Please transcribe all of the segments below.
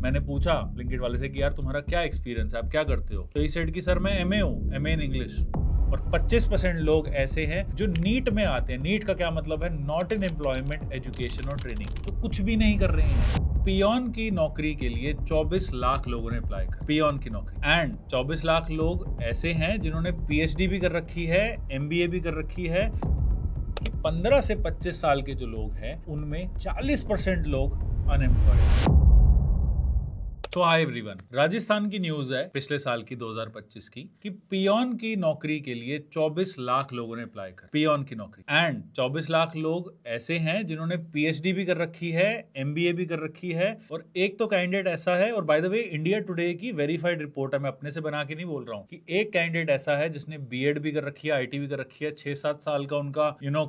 मैंने पूछा ब्लिंकिट वाले से कि यार तुम्हारा क्या एक्सपीरियंस है, आप क्या करते हो? तो ही सेड कि सर मैं एमए हूँ, एमए इन इंग्लिश। और 25% लोग ऐसे हैं जो नीट में आते हैं। नीट का क्या मतलब है? नॉट इन एम्प्लॉयमेंट, एजुकेशन और ट्रेनिंग, जो कुछ भी नहीं कर रहे हैं। पियोन की नौकरी के लिए 24 लाख लोगों ने अप्लाई कर, पियोन की नौकरी। एंड 24 लाख लोग ऐसे हैं जिन्होंने पीएचडी भी कर रखी है, एमबीए भी कर रखी है। 15 से 25 साल के जो लोग हैं उनमें 40% लोग अनएम्प्लॉयड। तो हाय एवरीवन, राजस्थान की न्यूज है पिछले साल की 2025 की कि पियोन की नौकरी के लिए 24 लाख लोगों ने अप्लाई कर, पियोन की नौकरी। एंड 24 लाख लोग ऐसे हैं जिन्होंने पीएचडी भी कर रखी है, एमबीए भी कर रखी है। और एक तो कैंडिडेट ऐसा है, और by the way India today की वेरीफाइड रिपोर्ट है, मैं अपने से बना के नहीं बोल रहा हूँ, कि एक कैंडिडेट ऐसा है जिसने बीएड भी कर रखी है, आईटी भी कर रखी है, 6-7 साल का उनका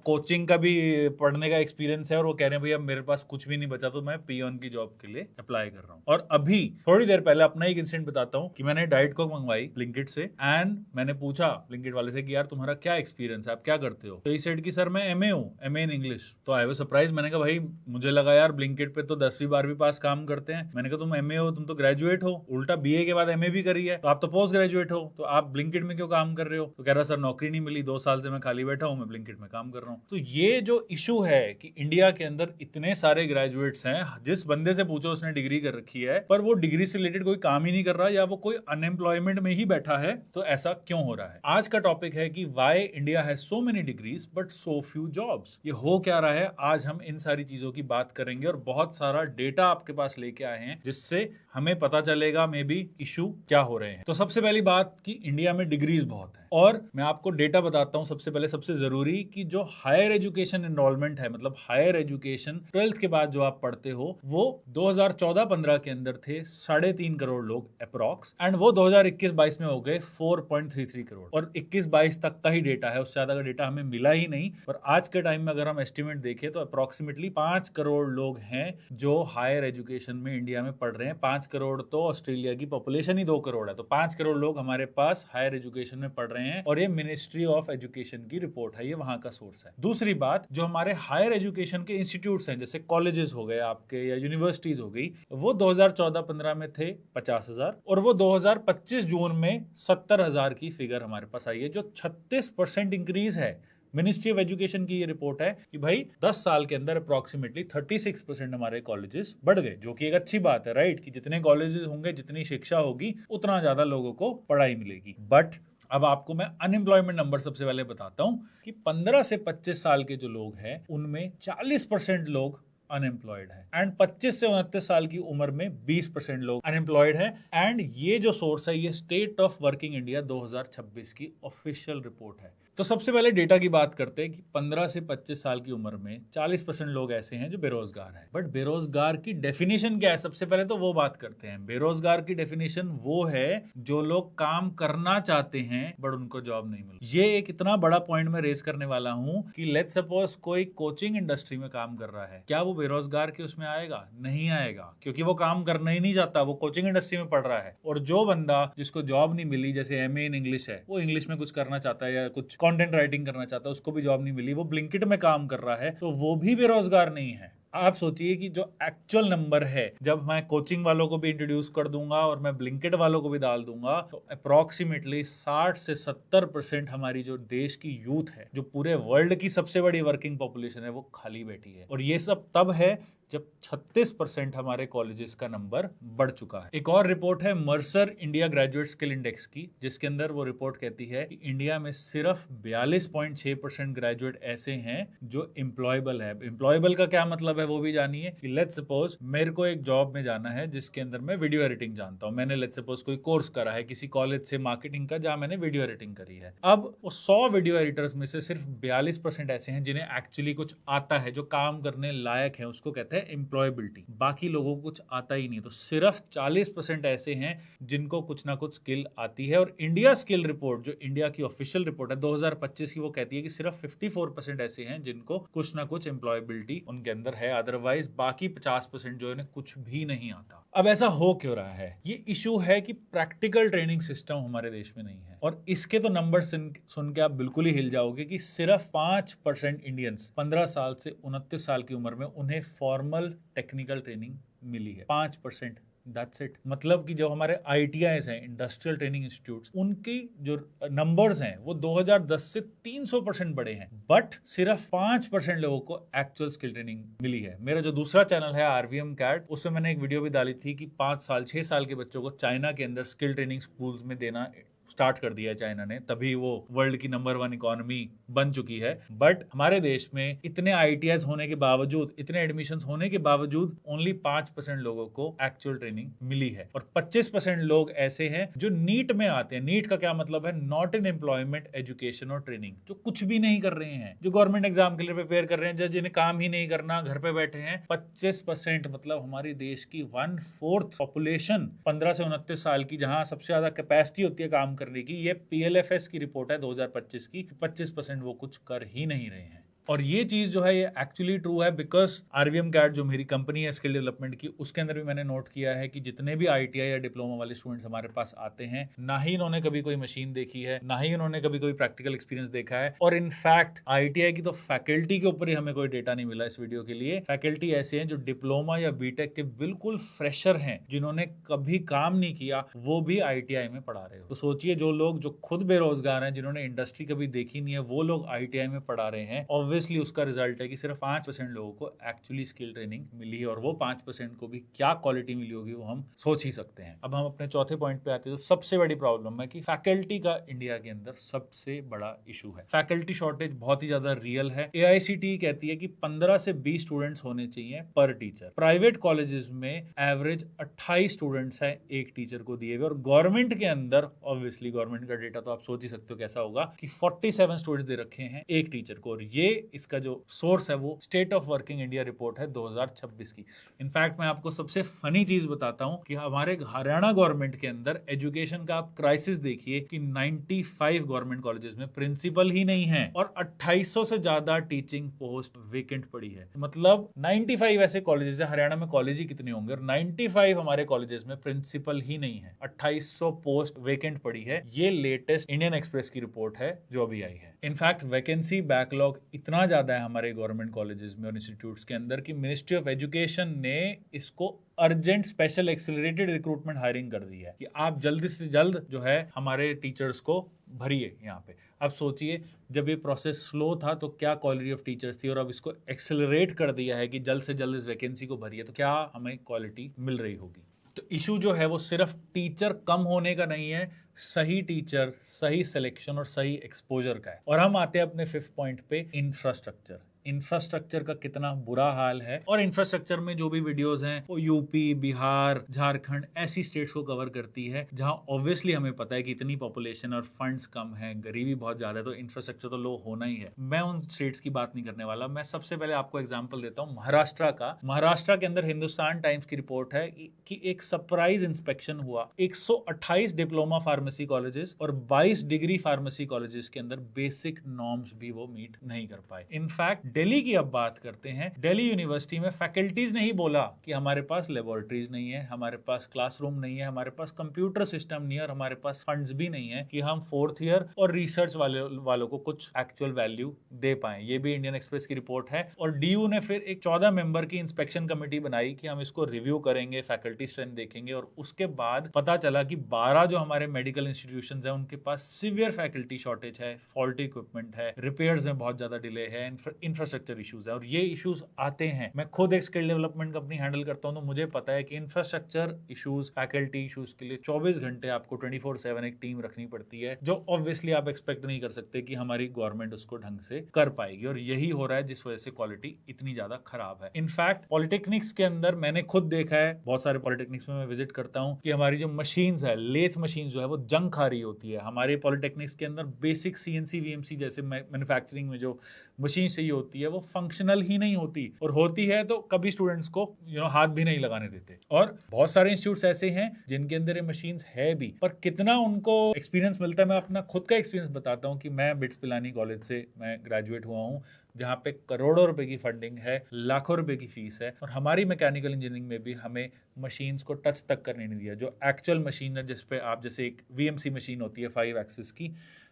कोचिंग का भी पढ़ने का एक्सपीरियंस है, और वो कह रहे हैं भैया मेरे पास कुछ भी नहीं बचा तो मैं पियोन की जॉब के लिए अप्लाई कर रहा हूँ। और अभी थोड़ी देर पहले अपना एक इंसिडेंट बताता हूँ कि मैंने डाइट कोक मंगवाई ब्लिंकिट से। एंड मैंने पूछा ब्लिंकिट वाले से कि यार तुम्हारा क्या एक्सपीरियंस है, आप क्या करते हो? तो ही सेड कि सर मैं एमए हूँ, एमए इन इंग्लिश। तो आई वाज सरप्राइज। मैंने कहा भाई मुझे लगा यार ब्लिंकिट पे तो 10वीं 12वीं पास काम करते हैं। मैंने कहा तुम एमए हो, तुम तो ग्रेजुएट हो, उल्टा बीए के बाद एमए भी करी है, तो आप तो पोस्ट ग्रेजुएट हो, तो आप ब्लिंकिट में क्यों काम कर रहे हो? तो कह रहा सर नौकरी नहीं मिली, 2 साल से मैं खाली बैठा हूँ, मैं ब्लिंकिट में काम कर रहा हूँ। तो ये जो इशू है कि इंडिया के अंदर इतने सारे ग्रेजुएट्स हैं, जिस बंदे से पूछो उसने डिग्री कर रखी है, पर वो डिग्री से रिलेटेड कोई काम ही नहीं कर रहा, या वो कोई अनएम्प्लॉयमेंट में ही बैठा है। तो ऐसा क्यों हो रहा है? आज का टॉपिक है कि why India has so many degrees but so few jobs. ये हो क्या रहा है? आज हम इन सारी चीजों की बात करेंगे और बहुत सारा डेटा आपके पास लेके आए हैं जिससे हमें पता चलेगा मे बी इशू क्या हो रहे हैं। तो सबसे पहली बात कि इंडिया में डिग्रीज बहुत है, और मैं आपको डेटा बताता हूं सबसे पहले, सबसे जरूरी, कि जो हायर एजुकेशन एनरोलमेंट है, मतलब हायर एजुकेशन 12th के बाद जो आप पढ़ते हो, वो 2014-15 के अंदर थे 3.5 करोड़ लोग अप्रॉक्स, एंड वो 2021-22 में हो गए 4.33 करोड़। और 21-22 तक का ही डेटा है, उससे ज्यादा का डेटा हमें मिला ही नहीं। पर आज के टाइम में अगर हम एस्टिमेट देखें तो अप्रोक्सीमेटली 5 करोड़ लोग हैं जो हायर एजुकेशन में इंडिया में पढ़ रहे हैं। 5 करोड़ तो ऑस्ट्रेलिया की पॉपुलेशन ही 2 करोड़ है, तो 5 करोड़ लोग हमारे पास हायर एजुकेशन में पढ़ रहे हैं, और ये मिनिस्ट्री ऑफ एजुकेशन की रिपोर्ट है, ये वहां का सोर्स है। दूसरी बात, जो हमारे हायर एजुकेशन के इंस्टीट्यूट्स हैं, जैसे कॉलेजेस हो गए आपके या यूनिवर्सिटीज हो गई, वो 2014-15 में थे 50,000, और वो 2025 जून में 70,000 की फिगर हमारे पास आई है, जो 36% इंक्रीज है। मिनिस्ट्री ऑफ एजुकेशन की ये रिपोर्ट है कि भाई 10 साल के अंदर अप्रोक्सीमेटली 36% हमारे कॉलेजेस बढ़ गए, जो कि एक अच्छी बात है, राइट? कि जितने कॉलेजेस होंगे, जितनी शिक्षा होगी, उतना ज्यादा लोगों को पढ़ाई मिलेगी। बट अब आपको मैं अनएम्प्लॉयमेंट नंबर सबसे पहले बताता हूं कि 15 से 25 साल के जो लोग हैं उनमें 40% लोग अनएम्प्लॉयड है, एंड 25 से 29 साल की उम्र में 20% लोग अनएम्प्लॉयड है। एंड ये जो सोर्स है, ये स्टेट ऑफ वर्किंग इंडिया 2026 की ऑफिशियल रिपोर्ट है। तो सबसे पहले डेटा की बात करते हैं कि 15 से 25 साल की उम्र में 40% लोग ऐसे हैं जो बेरोजगार हैं। बट बेरोजगार की डेफिनेशन क्या है? सबसे पहले तो वो बात करते हैं। बेरोजगार की डेफिनेशन वो है जो लोग काम करना चाहते हैं बट उनको जॉब नहीं मिल। ये एक इतना बड़ा पॉइंट मैं रेस करने वाला हूं कि लेट्स सपोज कोई कोचिंग इंडस्ट्री में काम कर रहा है, क्या वो बेरोजगार के उसमें आएगा? नहीं आएगा, क्योंकि वो काम करना ही नहीं चाहता, वो कोचिंग इंडस्ट्री में पढ़ रहा है। और जो बंदा जिसको जॉब नहीं मिली, जैसे एमए इन इंग्लिश है, वो इंग्लिश में कुछ करना चाहता है या कुछ कंटेंट राइटिंग करना चाहता है, उसको भी जॉब नहीं मिली, वो ब्लिंकिट में काम कर रहा है, तो वो भी बेरोजगार नहीं है। आप सोचिए कि जो एक्चुअल नंबर है, जब मैं कोचिंग वालों को भी इंट्रोड्यूस कर दूंगा और मैं ब्लिंकिट वालों को भी डाल दूंगा, तो अप्रोक्सीमेटली 60 से 70% हमारी जो देश की यूथ है, जो पूरे वर्ल्ड की सबसे बड़ी वर्किंग पॉपुलेशन है, वो खाली बैठी है। और ये सब तब है जब 36% हमारे कॉलेजेस का नंबर बढ़ चुका है। एक और रिपोर्ट है Mercer India graduate skill index की, जिसके अंदर वो रिपोर्ट कहती है कि इंडिया में सिर्फ 42.6% ग्रेजुएट ऐसे हैं जो एम्प्लॉयबल है। एम्प्लॉयबल का क्या मतलब है वो भी जानिए कि लेट्स सपोज मेरे को एक जॉब में जाना है जिसके अंदर मैं वीडियो एडिटिंग जानता हूं। मैंने लेट्स सपोज कोई कोर्स करा है किसी कॉलेज से मार्केटिंग का, जहां मैंने वीडियो एडिटिंग करी है। अब वो 100 वीडियो एडिटर्स में से सिर्फ 42% ऐसे हैं जिन्हें एक्चुअली कुछ आता है, जो काम करने लायक है, उसको कहते हैं एम्प्लॉयबिलिटी। बाकी लोगों को कुछ आता ही नहीं। तो सिर्फ 40% ऐसे हैं जिनको कुछ ना कुछ स्किल आती है। और इंडिया स्किल रिपोर्ट, जो इंडिया की ऑफिशियल रिपोर्ट है 2025 की, वो कहती है कि सिर्फ 54% ऐसे हैं जिनको कुछ ना कुछ एम्प्लॉयबिलिटी उनके अंदर है, अदरवाइज बाकी 50% जो है कुछ भी नहीं आता। अब ऐसा हो क्यों रहा है? ये इशू है कि प्रैक्टिकल ट्रेनिंग सिस्टम हमारे देश में नहीं है। और इसके तो नंबर सुन के आप बिल्कुल ही हिल जाओगे कि सिर्फ 5% इंडियंस 15 साल से 29 साल की उम्र में उन्हें फॉर्मल टेक्निकल ट्रेनिंग मिली है। 5% दैट्स इट। मतलब कि जो हमारे ITIs हैं, इंडस्ट्रियल ट्रेनिंग इंस्टीट्यूट्स, उनकी जो नंबर्स हैं वो 2010 से 300% बढ़े हैं, बट सिर्फ 5% लोगों को एक्चुअल स्किल ट्रेनिंग मिली है। मेरा जो दूसरा चैनल है RVM CAT, उसमें मैंने एक वीडियो भी डाली थी कि 5 साल 6 साल के बच्चों को चाइना के अंदर स्किल ट्रेनिंग स्कूल्स में देना स्टार्ट कर दिया है चाइना ने, तभी वो वर्ल्ड की नंबर 1 इकोनॉमी बन चुकी है। बट हमारे देश में इतने ITIs होने के बावजूद, इतने एडमिशंस होने के बावजूद ओनली 5% लोगों को एक्चुअल ट्रेनिंग मिली है, और 25% लोग ऐसे हैं जो नीट में आते हैं। नीट का क्या मतलब है? नॉट इन एम्प्लॉयमेंट एजुकेशन और ट्रेनिंग, जो कुछ भी नहीं कर रहे हैं, जो गवर्नमेंट एग्जाम के लिए प्रिपेयर कर रहे हैं, जिन्हें काम ही नहीं करना, घर पे बैठे हैं। 25% मतलब हमारे देश की 1/4 पॉपुलेशन 15 से 29 साल की, जहां सबसे ज्यादा कैपेसिटी होती है काम करने की। ये PLFS की रिपोर्ट है 2025 की। 25% वो कुछ कर ही नहीं रहे हैं। और ये चीज जो है ये एक्चुअली ट्रू है, बिकॉज RVM CAT जो मेरी कंपनी है स्किल डेवलपमेंट की, उसके अंदर भी मैंने नोट किया है कि जितने भी ITI या डिप्लोमा वाले स्टूडेंट्स हमारे पास आते हैं, ना ही इन्होंने कभी कोई मशीन देखी है, ना ही इन्होंने कभी कोई प्रैक्टिकल एक्सपीरियंस देखा है। और इनफैक्ट ITI की तो फैकल्टी के ऊपर ही हमें कोई डेटा नहीं मिला इस वीडियो के लिए। फैकल्टी ऐसे हैं जो डिप्लोमा या BTech के बिल्कुल फ्रेशर हैं, जिन्होंने कभी काम नहीं किया, वो भी ITI में पढ़ा रहे हो। तो सोचिए, जो लोग जो खुद बेरोजगार हैं, जिन्होंने इंडस्ट्री कभी देखी नहीं है, वो लोग ITI में पढ़ा रहे हैं। ऑब्वियसली उसका रिजल्ट है कि सिर्फ 5% लोगों को एक्चुअली स्किल ट्रेनिंग मिली है, और वो 5% को भी क्या क्वालिटी मिली होगी वो हम सोच ही सकते हैं। अब हम अपने चौथे पॉइंट पे आते हैं। तो सबसे बड़ी प्रॉब्लम है कि फैकल्टी का इंडिया के अंदर सबसे बड़ा इशू है। फैकल्टी शॉर्टेज बहुत ही ज्यादा रियल है। AICTE कहती है कि 15 से 20 स्टूडेंट्स होने चाहिए पर टीचर। प्राइवेट कॉलेजेस में एवरेज 28 स्टूडेंट्स है एक टीचर को दिए हुए, और गवर्नमेंट के अंदर ऑब्वियसली गवर्नमेंट का डेटा तो आप सोच ही सकते हो कैसा होगा कि 47 स्टूडेंट्स दे रखे हैं एक टीचर को। और ये इसका जो सोर्स है वो state of working India report है 2026 की। इनफैक्ट मैं आपको सबसे फनी चीज बताता हूं कि हमारे हरियाणा गवर्नमेंट के अंदर एजुकेशन का आप क्राइसिस देखिए कि 95 गवर्नमेंट कॉलेजेस में प्रिंसिपल ही नहीं है, और 2800 से ज्यादा टीचिंग पोस्ट वेकेंट पड़ी है। मतलब 95 ऐसे कॉलेजेस है, हरियाणा में कॉलेज ही कितने होंगे, और 95 हमारे कॉलेजेस में प्रिंसिपल ही नहीं है, 2800 पोस्ट वेकेंट पड़ी है। ये लेटेस्ट इंडियन एक्सप्रेस की रिपोर्ट है जो अभी आई है। इनफैक्ट वैकेंसी बैकलॉग इतना ज्यादा है हमारे गवर्नमेंट कॉलेजेस में और इंस्टीट्यूट्स के अंदर कि मिनिस्ट्री ऑफ एजुकेशन ने इसको urgent special accelerated recruitment hiring कर दी है कि आप जल्दी से जल्द जो है हमारे टीचर्स को भरिए यहाँ पे। अब सोचिए, जब ये प्रोसेस स्लो था तो क्या क्वालिटी ऑफ टीचर्स थी, और अब इसको एक्सेलरेट कर दिया है कि जल्द से जल्द इस वैकेंसी को भरिए, तो क्या हमें क्वालिटी मिल रही होगी। तो इशू जो है वो सिर्फ टीचर कम होने का नहीं है, सही टीचर, सही सिलेक्शन और सही एक्सपोजर का है। और हम आते हैं अपने 5th पॉइंट पे, इंफ्रास्ट्रक्चर। इंफ्रास्ट्रक्चर का कितना बुरा हाल है, और इंफ्रास्ट्रक्चर में जो भी वीडियोस हैं वो यूपी, बिहार, झारखंड ऐसी स्टेट्स को कवर करती है जहां ऑब्वियसली हमें पता है कि इतनी पॉपुलेशन और फंड्स कम है, गरीबी बहुत ज्यादा है, तो इंफ्रास्ट्रक्चर तो लो होना ही है। मैं उन स्टेट्स की बात नहीं करने वाला। मैं सबसे पहले आपको एग्जाम्पल देता हूँ महाराष्ट्र का। महाराष्ट्र के अंदर हिंदुस्तान टाइम्स की रिपोर्ट है कि एक सरप्राइज इंस्पेक्शन हुआ। 128 डिप्लोमा फार्मेसी कॉलेजेस और 22 डिग्री फार्मेसी कॉलेजेस के अंदर बेसिक नॉर्म्स भी वो मीट नहीं कर पाए। इनफैक्ट दिल्ली की अब बात करते हैं। दिल्ली यूनिवर्सिटी में फैकल्टीज ने ही बोला कि हमारे पास लेबोरेटरीज नहीं है, हमारे पास क्लासरूम नहीं है, हमारे पास कंप्यूटर सिस्टम नहीं है, और हमारे पास फंड्स भी नहीं है कि हम 4th ईयर और रिसर्च वालों को कुछ एक्चुअल वैल्यू दे पाए। ये भी इंडियन एक्सप्रेस की रिपोर्ट है। और DU ने फिर एक 14 मेंबर की इंस्पेक्शन कमेटी बनाई कि हम इसको रिव्यू करेंगे, फैकल्टी स्ट्रेंथ देखेंगे, और उसके बाद पता चला कि 12 जो हमारे मेडिकल इंस्टीट्यूशंस हैं उनके पास सीवियर फैकल्टी शॉर्टेज है, फॉल्टी इक्विपमेंट है, रिपेयर्स में बहुत ज्यादा डिले है, इंफ्रास्ट्रक्चर इश्यूज है। और ये इश्यूज आते हैं, मैं खुद एक स्किल डेवलपमेंट कंपनी हैंडल करता हूं, तो मुझे पता है कि इंफ्रास्ट्रक्चर इश्यूज, फैकल्टी इश्यूज के लिए 24 घंटे आपको 24/7 एक टीम रखनी पड़ती है, जो ऑब्वियसली आप एक्सपेक्ट नहीं कर सकते कि हमारी गवर्नमेंट उसको ढंग से कर पाएगी। और यही हो रहा है जिस वजह से क्वालिटी इतनी ज्यादा खराब है। इनफैक्ट पॉलिटेक्निक्स के अंदर मैंने खुद देखा है, बहुत सारे पॉलिटेक्निक्स में मैं विजिट करता हूं, कि हमारी जो मशीन्स है, लेथ मशीन जो है वो जंग खा रही होती है। हमारे पॉलिटेक्निक्स के अंदर बेसिक CNC VMC जैसे मैन्युफैक्चरिंग में जो मशीन चाहिए होती है वो फंक्शनल ही नहीं होती, और होती है तो कभी स्टूडेंट्स को हाथ भी नहीं लगाने देते। और बहुत सारे इंस्टीट्यूट्स ऐसे हैं जिनके अंदर ये मशीन्स है भी, पर कितना उनको एक्सपीरियंस मिलता है। मैं अपना खुद का एक्सपीरियंस बताता हूँ कि मैं बिट्स पिलानी कॉलेज से मैं ग्रेजुएट हुआ हूँ, जहाँ पे करोड़ों रुपए की फंडिंग है, लाखों रुपए की फीस है, और हमारी मैकेनिकल इंजीनियरिंग में भी हमें मशीन्स को टच तक करने नहीं दिया। जो एक्चुअल मशीन है जिस पे आप, जैसे एक वीएमसी मशीन होती है 5 एक्सिस की,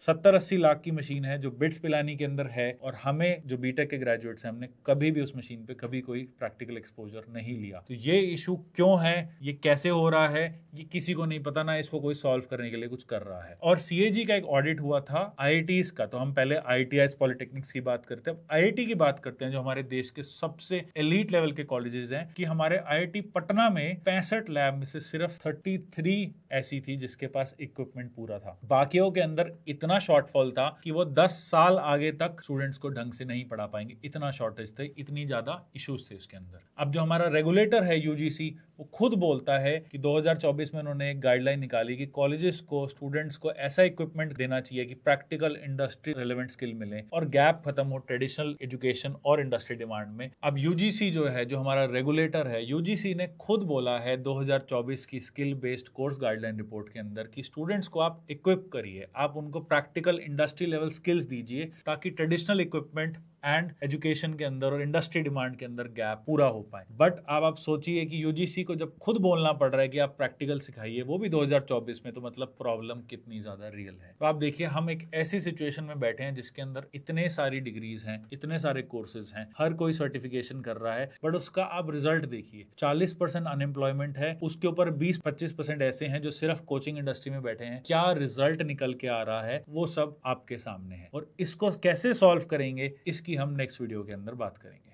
70-80 लाख की मशीन है जो बिट्स पिलानी के अंदर है, और हमें जो बीटेक के ग्रेजुएट्स हैं हमने कभी भी उस मशीन पे कभी कोई प्रैक्टिकल एक्सपोजर नहीं लिया। तो ये इशू क्यों है, ये कैसे हो रहा है, ये किसी को नहीं पता, ना इसको कोई सॉल्व करने के लिए कुछ कर रहा है। और सीएजी का एक ऑडिट हुआ था आईआईटीज का, तो हम पहले आईआईटीआईज पॉलिटेक्निक्स की बात करते हैं, अब आईआईटी की बात करते हैं जो हमारे देश के सबसे एलीट लेवल के कॉलेजेस हैं। कि हमारे आईआईटी पटना में 65 लैब में से सिर्फ 33 ऐसी थी जिसके पास इक्विपमेंट पूरा था। बाकियों के अंदर इतना शॉर्टफॉल था कि वो 10 साल आगे तक स्टूडेंट्स को ढंग से नहीं पढ़ा पाएंगे, इतना शॉर्टेज थे, इतनी ज्यादा इश्यूज थे उसके अंदर। अब जो हमारा रेगुलेटर है यूजीसी, वो खुद बोलता है कि 2024 में उन्होंने एक गाइडलाइन निकाली कि कॉलेजेस को, स्टूडेंट्स को ऐसा इक्विपमेंट देना चाहिए कि प्रैक्टिकल इंडस्ट्री रिलेवेंट स्किल मिले और गैप खत्म हो ट्रेडिशनल एजुकेशन और इंडस्ट्री डिमांड में। अब यूजीसी जो है, जो हमारा रेगुलेटर है, यूजीसी ने खुद बोला है 2024 की skill based course guideline report के अंदर कि स्टूडेंट्स को आप इक्विप करिए, आप उनको प्रैक्टिकल इंडस्ट्री लेवल स्किल्स दीजिए ताकि ट्रेडिशनल इक्विपमेंट एंड एजुकेशन के अंदर और इंडस्ट्री डिमांड के अंदर गैप पूरा हो पाए। बट अब आप सोचिए कि यूजीसी को जब खुद बोलना पड़ रहा है कि आप प्रैक्टिकल सिखाइए, वो भी 2024 में, तो मतलब प्रॉब्लम कितनी ज्यादा रियल है। तो आप देखिए, हम एक ऐसी सिचुएशन में बैठे हैं जिसके अंदर इतने सारी डिग्रीज हैं, इतने सारे कोर्सेज हैं, हर कोई सर्टिफिकेशन कर रहा है, बट उसका आप रिजल्ट देखिए, 40% अनएम्प्लॉयमेंट है, उसके ऊपर 20-25% ऐसे हैं जो सिर्फ कोचिंग इंडस्ट्री में बैठे हैं। क्या रिजल्ट निकल के आ रहा है वो सब आपके सामने है, और इसको कैसे सॉल्व करेंगे इसकी हम नेक्स्ट वीडियो के अंदर बात करेंगे।